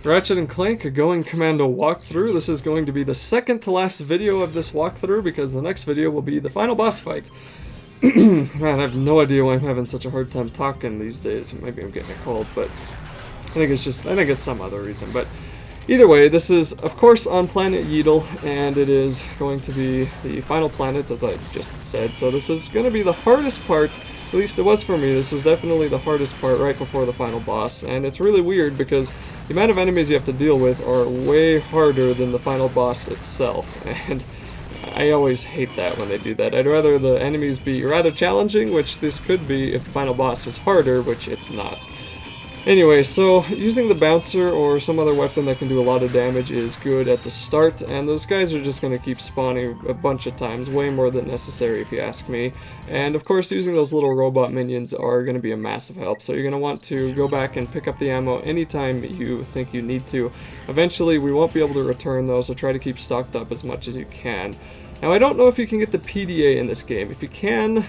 Ratchet and Clank, a Going Commando walkthrough. This is going to be the second to last video of this walkthrough because the next video will be the final boss fight. Man, I have no idea why I'm having such a hard time talking these days. Maybe I'm getting a cold, but I think it's some other reason. But either way, this is, of course, on Planet Yeedil, and it is going to be the final planet, as I just said. So this is going to be the hardest part. At least it was for me. This was definitely the hardest part right before the final boss, and it's really weird because the amount of enemies you have to deal with are way harder than the final boss itself, and I always hate that when they do that. I'd rather the enemies be rather challenging, which this could be if the final boss was harder, which it's not. Anyway, so using the bouncer or some other weapon that can do a lot of damage is good at the start, and those guys are just going to keep spawning a bunch of times, way more than necessary if you ask me. And of course, using those little robot minions are going to be a massive help, so you're going to want to go back and pick up the ammo anytime you think you need to. Eventually, we won't be able to return those, so try to keep stocked up as much as you can. Now, I don't know if you can get the PDA in this game. If you can,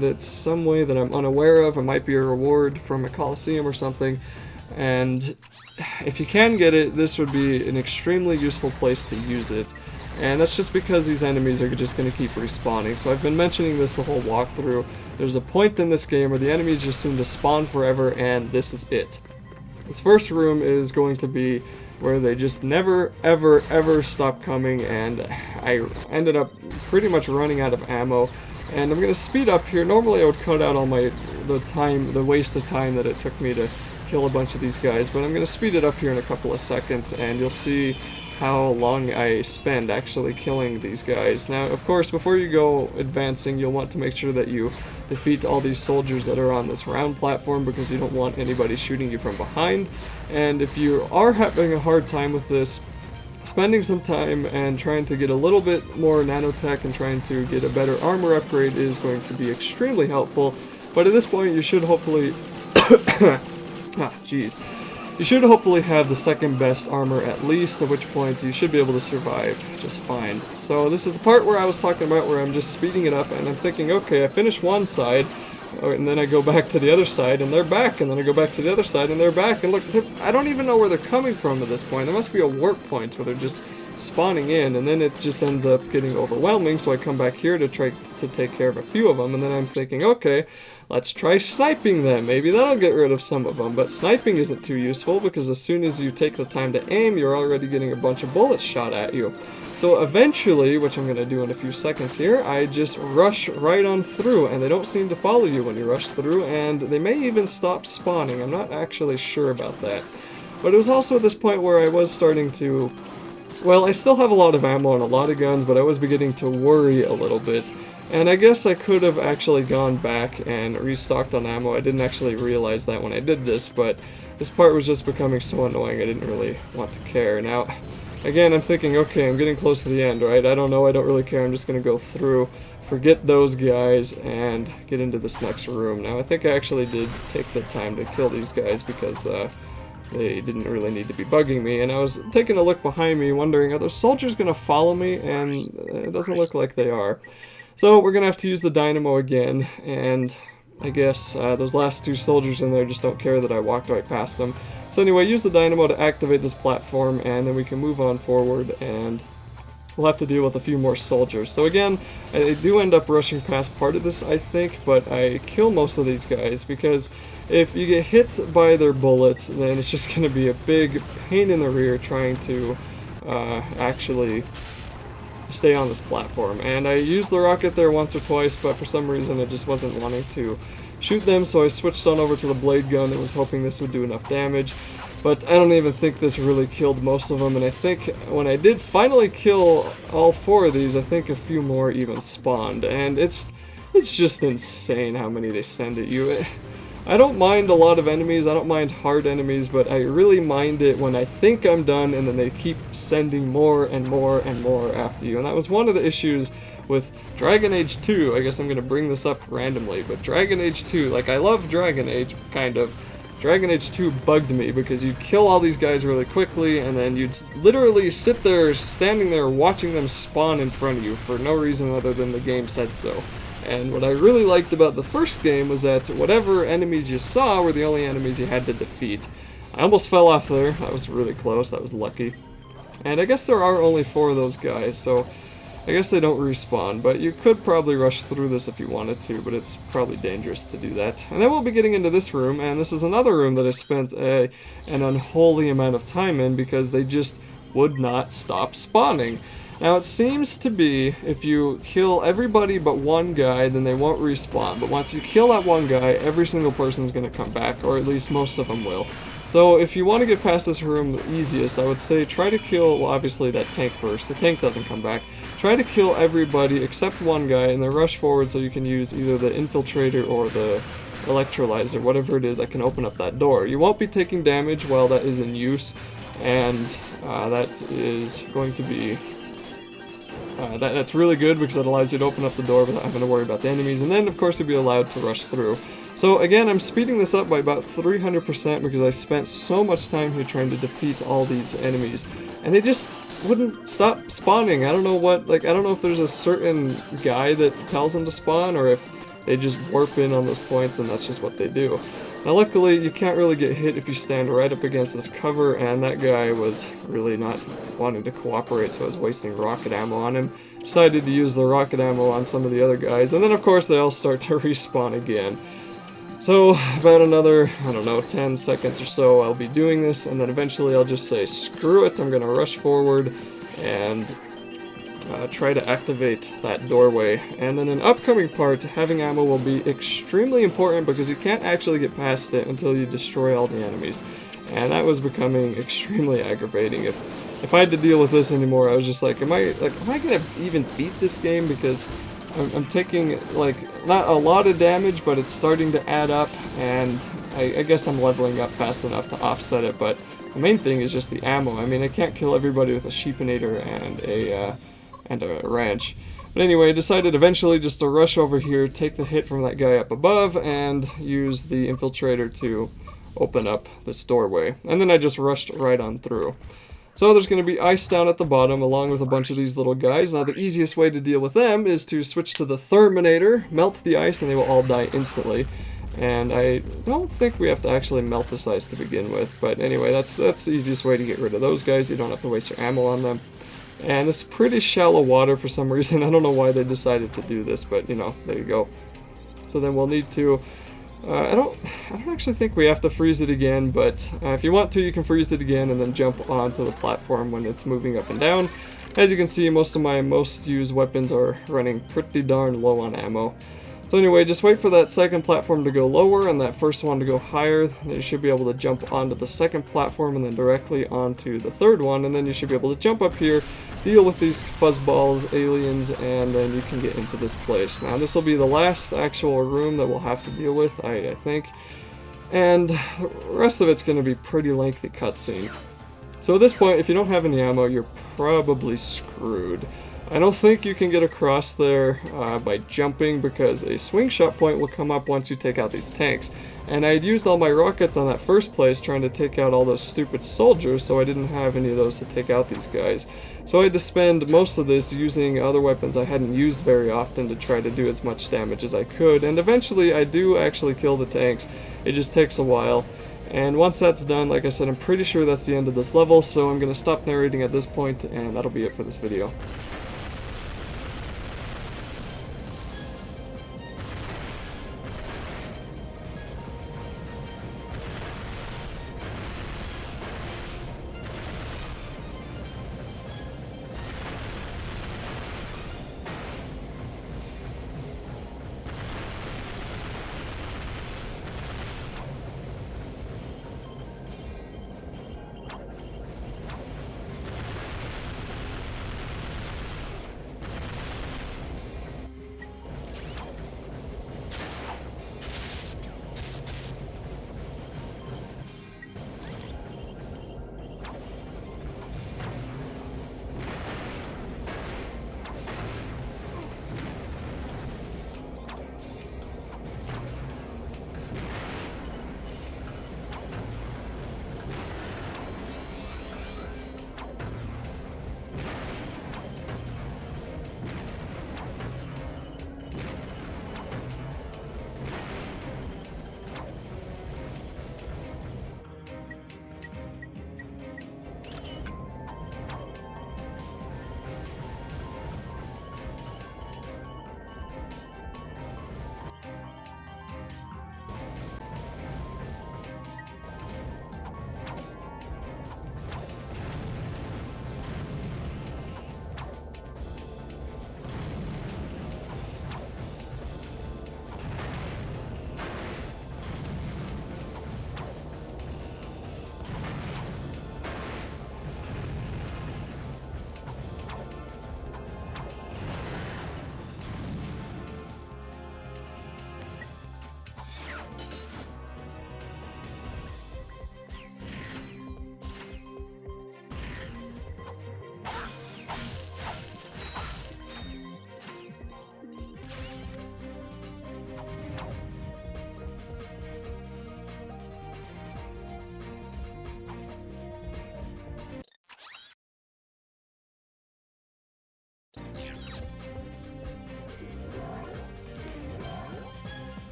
that's some way that I'm unaware of. It might be a reward from a Coliseum or something. And if you can get it, this would be an extremely useful place to use it. And that's just because these enemies are just going to keep respawning. So I've been mentioning this the whole walkthrough. There's a point in this game where the enemies just seem to spawn forever, and this is it. This first room is going to be where they just never, ever, ever stop coming, and I ended up pretty much running out of ammo. And I'm going to speed up here. Normally I would cut out all the waste of time that it took me to kill a bunch of these guys, but I'm going to speed it up here in a couple of seconds, and you'll see how long I spend actually killing these guys. Now, of course, before you go advancing, you'll want to make sure that you defeat all these soldiers that are on this round platform, because you don't want anybody shooting you from behind. And if you are having a hard time with this, spending some time and trying to get a little bit more nanotech and trying to get a better armor upgrade is going to be extremely helpful. But at this point, you should hopefully you should hopefully have the second best armor at least, at which point you should be able to survive just fine. So this is the part where I was talking about where I'm just speeding it up and I'm thinking, okay, I finished one side, and then I go back to the other side and they're back, and then I go back to the other side and they're back, and look, I don't even know where they're coming from at this point. There must be a warp point where they're just spawning in, and then it just ends up getting overwhelming, so I come back here to try to take care of a few of them, and then I'm thinking, okay, let's try sniping them. Maybe that'll get rid of some of them, but sniping isn't too useful because as soon as you take the time to aim, you're already getting a bunch of bullets shot at you. So eventually, which I'm going to do in a few seconds here, I just rush right on through, and they don't seem to follow you when you rush through, and they may even stop spawning. I'm not actually sure about that. But it was also at this point where I was starting to... Well, I still have a lot of ammo and a lot of guns, but I was beginning to worry a little bit. And I guess I could have actually gone back and restocked on ammo. I didn't actually realize that when I did this, but this part was just becoming so annoying I didn't really want to care. Now, again, I'm thinking, okay, I'm getting close to the end, right? I don't know, I don't really care, I'm just going to go through, forget those guys, and get into this next room. Now, I think I actually did take the time to kill these guys because, they didn't really need to be bugging me, and I was taking a look behind me wondering, are those soldiers going to follow me? And it doesn't look like they are. So we're going to have to use the dynamo again, and I guess those last two soldiers in there just don't care that I walked right past them. So anyway, use the dynamo to activate this platform, and then we can move on forward, and we'll have to deal with a few more soldiers. So again, I do end up rushing past part of this, I think, but I kill most of these guys because if you get hit by their bullets, then it's just going to be a big pain in the rear trying to actually stay on this platform. And I used the rocket there once or twice, but for some reason it just wasn't wanting to shoot them, so I switched on over to the blade gun and was hoping this would do enough damage. But I don't even think this really killed most of them, and I think when I did finally kill all four of these, I think a few more even spawned, and it's just insane how many they send at you. I don't mind a lot of enemies, I don't mind hard enemies, but I really mind it when I think I'm done and then they keep sending more and more and more after you. And that was one of the issues with Dragon Age 2. I guess I'm going to bring this up randomly, but Dragon Age 2, like I love Dragon Age, kind of. Dragon Age 2 bugged me because you'd kill all these guys really quickly and then you'd literally sit there, standing there, watching them spawn in front of you for no reason other than the game said so. And what I really liked about the first game was that whatever enemies you saw were the only enemies you had to defeat. I almost fell off there. That was really close. That was lucky. And I guess there are only 4 of those guys, so I guess they don't respawn, but you could probably rush through this if you wanted to, but it's probably dangerous to do that. And then we'll be getting into this room, and this is another room that I spent an unholy amount of time in because they just would not stop spawning. Now it seems to be if you kill everybody but one guy, then they won't respawn, but once you kill that one guy, every single person is going to come back, or at least most of them will. So if you want to get past this room the easiest, I would say try to kill, well, obviously that tank first. The tank doesn't come back. Try to kill everybody except one guy and then rush forward so you can use either the infiltrator or the electrolyzer, whatever it is that can open up that door. You won't be taking damage while that is in use, and that is going to be... that's really good because it allows you to open up the door without having to worry about the enemies, and then of course you'll be allowed to rush through. So again, I'm speeding this up by about 300% because I spent so much time here trying to defeat all these enemies, and they just wouldn't stop spawning. I don't know what, like, I don't know if there's a certain guy that tells them to spawn, or if they just warp in on those points and that's just what they do. Now luckily, you can't really get hit if you stand right up against this cover, and that guy was really not wanting to cooperate, so I was wasting rocket ammo on him. Decided to use the rocket ammo on some of the other guys, and then of course they all start to respawn again. So about another, I don't know, 10 seconds or so I'll be doing this, and then eventually I'll just say screw it, I'm gonna rush forward and try to activate that doorway. And then in an upcoming part, having ammo will be extremely important because you can't actually get past it until you destroy all the enemies. And that was becoming extremely aggravating. If I had to deal with this anymore, I was just like, am I gonna even beat this game? Because I'm taking, like, not a lot of damage, but it's starting to add up, and I guess I'm leveling up fast enough to offset it, but the main thing is just the ammo. I mean, I can't kill everybody with a sheepinator and a wrench. But anyway, I decided eventually just to rush over here, take the hit from that guy up above, and use the infiltrator to open up this doorway. And then I just rushed right on through. So there's going to be ice down at the bottom along with a bunch of these little guys. Now the easiest way to deal with them is to switch to the Therminator, melt the ice, and they will all die instantly. And I don't think we have to actually melt this ice to begin with, but anyway, that's the easiest way to get rid of those guys. You don't have to waste your ammo on them. And it's pretty shallow water for some reason. I don't know why they decided to do this, but you know, there you go. So then we'll need to... I don't actually think we have to freeze it again, but if you want to, you can freeze it again and then jump onto the platform when it's moving up and down. As you can see, most of my most used weapons are running pretty darn low on ammo. So anyway, just wait for that second platform to go lower and that first one to go higher. Then you should be able to jump onto the second platform and then directly onto the third one, and then you should be able to jump up here, deal with these fuzzballs, aliens, and then you can get into this place. Now this will be the last actual room that we'll have to deal with, I think. And the rest of it's going to be pretty lengthy cutscene. So at this point, if you don't have any ammo, you're probably screwed. I don't think you can get across there by jumping because a swing shot point will come up once you take out these tanks. And I had used all my rockets on that first place trying to take out all those stupid soldiers, so I didn't have any of those to take out these guys. So I had to spend most of this using other weapons I hadn't used very often to try to do as much damage as I could. And eventually I do actually kill the tanks. It just takes a while. And once that's done, like I said, I'm pretty sure that's the end of this level, so I'm going to stop narrating at this point, and that'll be it for this video.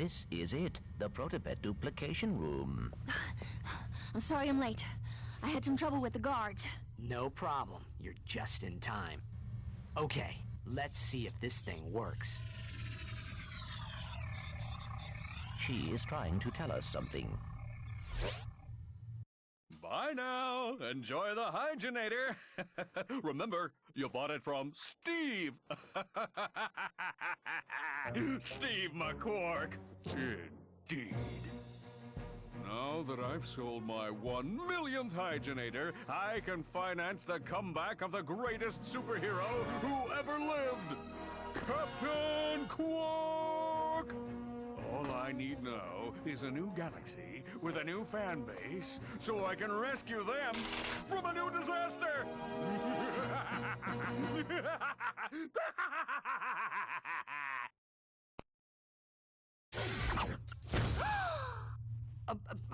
This is it, the Protopet duplication room. I'm sorry I'm late. I had some trouble with the guards. No problem. You're just in time. Okay, let's see if this thing works. She is trying to tell us something. Bye now. Enjoy the Hygienator. Remember, you bought it from Steve. Steve McQuark. Indeed. Now that I've sold my 1 millionth Hygienator, I can finance the comeback of the greatest superhero who ever lived, Captain Quark! All I need now is a new galaxy with a new fan base so I can rescue them from a new disaster!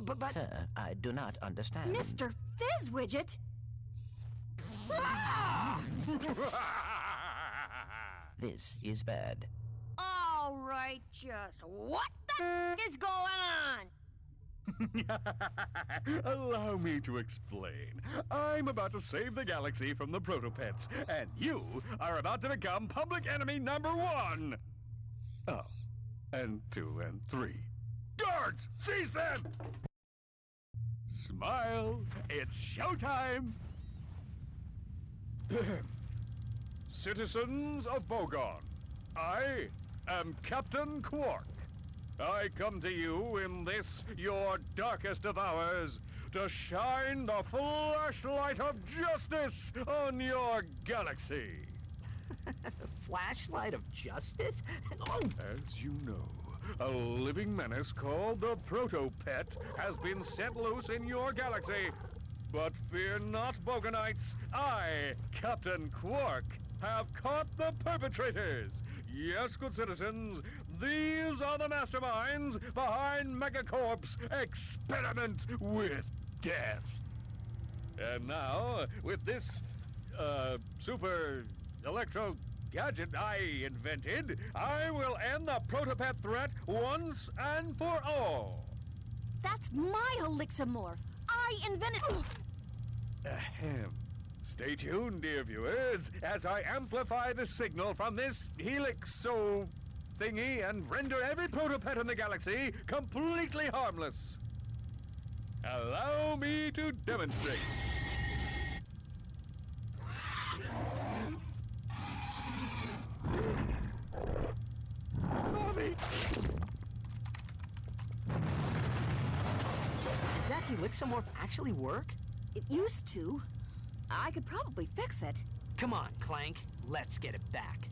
But... Sir, I do not understand. Mr. Fizzwidget? This is bad. All right, just what the is going on? Allow me to explain. I'm about to save the galaxy from the Protopets, and you are about to become public enemy #1! Oh, and 2 and 3. Guards, seize them! Smile, it's showtime! Citizens of Bogon, I am Captain Quark. I come to you in this, your darkest of hours, to shine the flashlight of justice on your galaxy. Flashlight of justice? Oh. As you know, a living menace called the Protopet has been set loose in your galaxy. But fear not, Bogonites. I, Captain Quark, have caught the perpetrators. Yes, good citizens, these are the masterminds behind Megacorp's experiment with death. And now, with this, super electro gadget I invented, I will end the Protopet threat once and for all. That's my Elixamorph. I invented... Ahem. Stay tuned, dear viewers, as I amplify the signal from this helixo thingy and render every Protopet in the galaxy completely harmless. Allow me to demonstrate. Mommy! Does that Helixamorph actually work? It used to. I could probably fix it. Come on, Clank. Let's get it back.